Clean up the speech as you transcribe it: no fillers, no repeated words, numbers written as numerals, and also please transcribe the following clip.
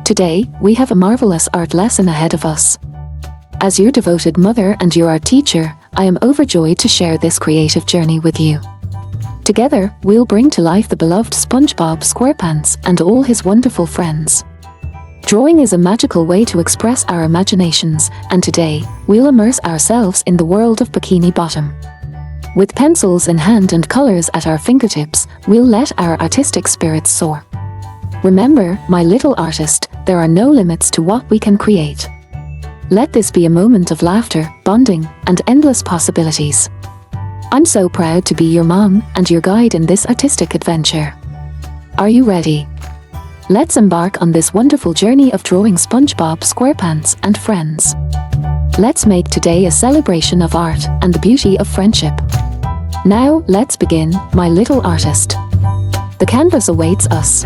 Today, we have a marvelous art lesson ahead of us. As your devoted mother and your art teacher, I am overjoyed to share this creative journey with you. Together, we'll bring to life the beloved SpongeBob SquarePants and all his wonderful friends. Drawing is a magical way to express our imaginations, and today, we'll immerse ourselves in the world of Bikini Bottom. With pencils in hand and colors at our fingertips, we'll let our artistic spirits soar. Remember, my little artist, there are no limits to what we can create. Let this be a moment of laughter, bonding, and endless possibilities. I'm so proud to be your mom and your guide in this artistic adventure. Are you ready? Let's embark on this wonderful journey of drawing SpongeBob SquarePants and friends. Let's make today a celebration of art and the beauty of friendship. Now, let's begin, my little artist. The canvas awaits us.